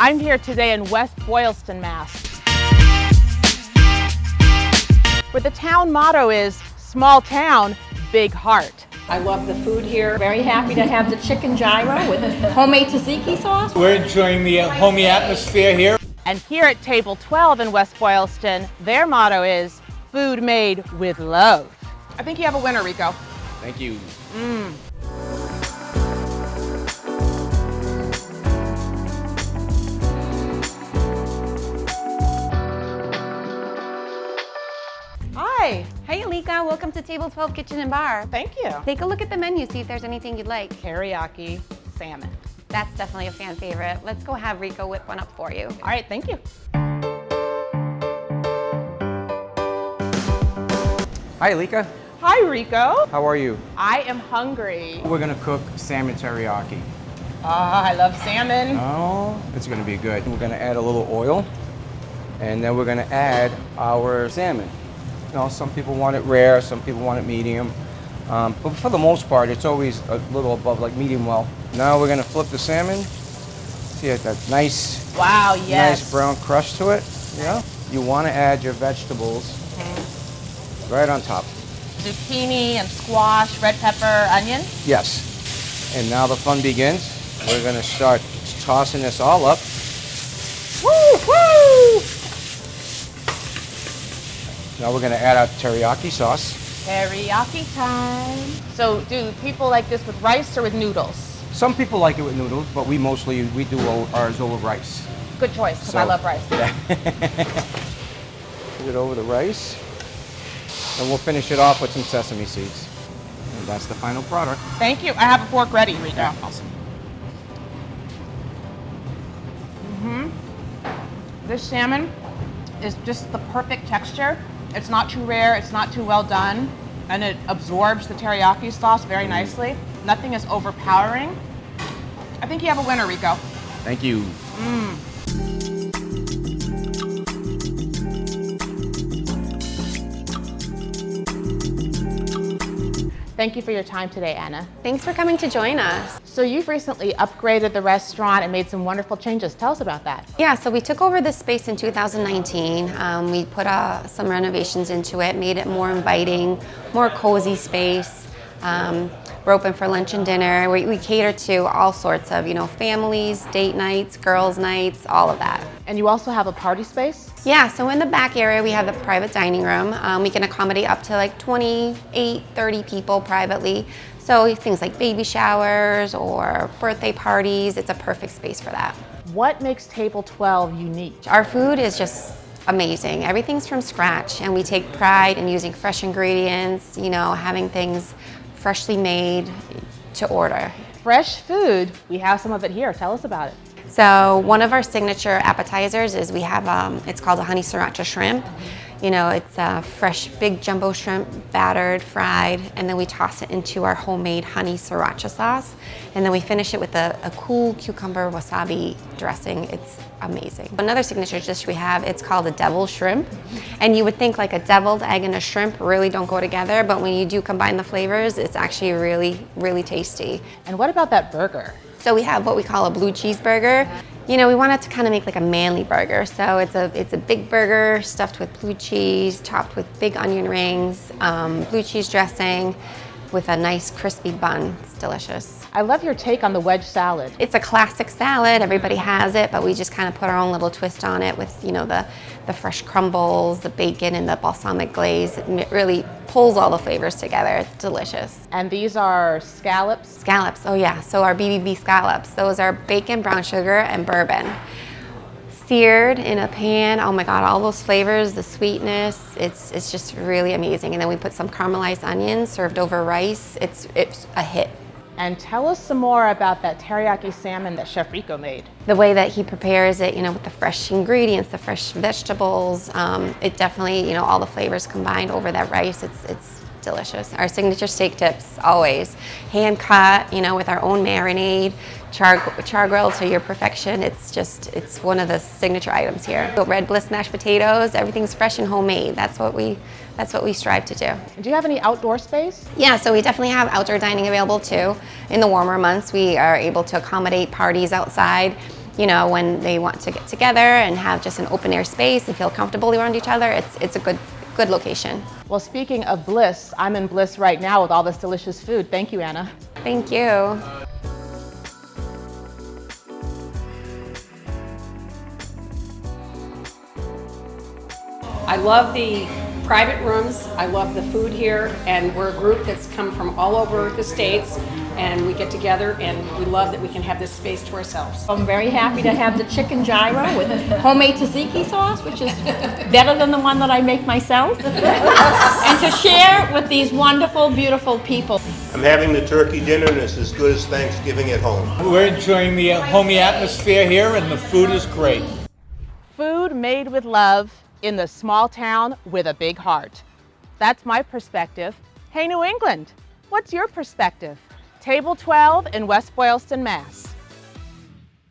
I'm here today in West Boylston, Mass, where the town motto is small town, big heart. I love the food here. Very happy to have the chicken gyro with homemade tzatziki sauce. We're enjoying the homey atmosphere here. And here at Table 12 in West Boylston, their motto is food made with love. I think you have a winner, Rico. Thank you. Hi. Hey Alika, welcome to Table 12 Kitchen and Bar. Thank you. Take a look at the menu, see if there's anything you'd like. Teriyaki salmon. That's definitely a fan favorite. Let's go have Rico whip one up for you. All right, thank you. Hi, Alika. Hi, Rico. How are you? I am hungry. We're gonna cook salmon teriyaki. I love salmon. Oh, it's gonna be good. We're gonna add a little oil, and then we're gonna add our salmon. You know, some people want it rare, some people want it medium, but for the most part, it's always a little above, like medium well. Now we're gonna flip the salmon. See that nice, Wow, yes. nice brown crust to it. Yeah. You want to add your vegetables right on top. Zucchini and squash, red pepper, onion. Yes. And now the fun begins. We're gonna start tossing this all up. Woo, woo! Now we're gonna add our teriyaki sauce. Teriyaki time. So do people like this with rice or with noodles? Some people like it with noodles, but we do ours over rice. Good choice, because I So- love rice. Put it over the rice. And we'll finish it off with some sesame seeds. And that's the final product. Thank you. I have a fork ready, Rico. Awesome. This salmon is just the perfect texture. It's not too rare, it's not too well done, and it absorbs the teriyaki sauce very nicely. Nothing is overpowering. I think you have a winner, Rico. Thank you. Thank you for your time today, Anna. Thanks for coming to join us. So you've recently upgraded the restaurant and made some wonderful changes. Tell us about that. Yeah, so we took over this space in 2019. We put some renovations into it, made it more inviting, more cozy space. We're open for lunch and dinner. We cater to all sorts of, families, date nights, girls' nights, all of that. And you also have a party space? Yeah, so in the back area, we have the private dining room. We can accommodate up to like 28, 30 people privately. So things like baby showers or birthday parties, it's a perfect space for that. What makes Table 12 unique? Our food is just amazing. Everything's from scratch, and we take pride in using fresh ingredients, having things freshly made to order. Fresh food. We have some of it here. Tell us about it. So one of our signature appetizers is we have, it's called a honey sriracha shrimp. It's a fresh, big jumbo shrimp, battered, fried, and then we toss it into our homemade honey sriracha sauce. And then we finish it with a cool cucumber wasabi dressing. It's amazing. Another signature dish we have, it's called a deviled shrimp. And you would think like a deviled egg and a shrimp really don't go together, but when you do combine the flavors, it's actually really, really tasty. And what about that burger? So we have what we call a blue cheeseburger. We wanted to kind of make like a manly burger. So it's a big burger stuffed with blue cheese, topped with big onion rings, blue cheese dressing with a nice crispy bun. It's delicious. I love your take on the wedge salad. It's a classic salad, everybody has it, but we just kind of put our own little twist on it with, the fresh crumbles, the bacon, and the balsamic glaze. It really pulls all the flavors together. It's delicious. And these are scallops? Scallops, oh yeah, so our BBB scallops. Those are bacon, brown sugar, and bourbon. Seared in a pan, oh my God, all those flavors, the sweetness, it's just really amazing. And then we put some caramelized onions served over rice. It's a hit. And tell us some more about that teriyaki salmon that Chef Rico made. The way that he prepares it, with the fresh ingredients, the fresh vegetables, it definitely, all the flavors combined over that rice, it's delicious. Our signature steak tips, always hand cut, with our own marinade, char grilled to your perfection. It's one of the signature items here. Red bliss mashed potatoes, everything's fresh and homemade. That's what we strive to do. Do you have any outdoor space? Yeah, so we definitely have outdoor dining available too. In the warmer months, we are able to accommodate parties outside. you know, when they want to get together and have just an open air space and feel comfortable around each other, it's a good location. Well, speaking of bliss, I'm in bliss right now with all this delicious food. Thank you, Anna. Thank you. I love the private rooms. I love the food here, and we're a group that's come from all over the states, and we get together and we love that we can have this space to ourselves. I'm very happy to have the chicken gyro with homemade tzatziki sauce, which is better than the one that I make myself, and to share with these wonderful, beautiful people. I'm having the turkey dinner and it's as good as Thanksgiving at home. We're enjoying the homey atmosphere here, and the food is great. Food made with love in the small town with a big heart. That's my perspective. Hey, New England, what's your perspective? Table 12 in West Boylston, Mass.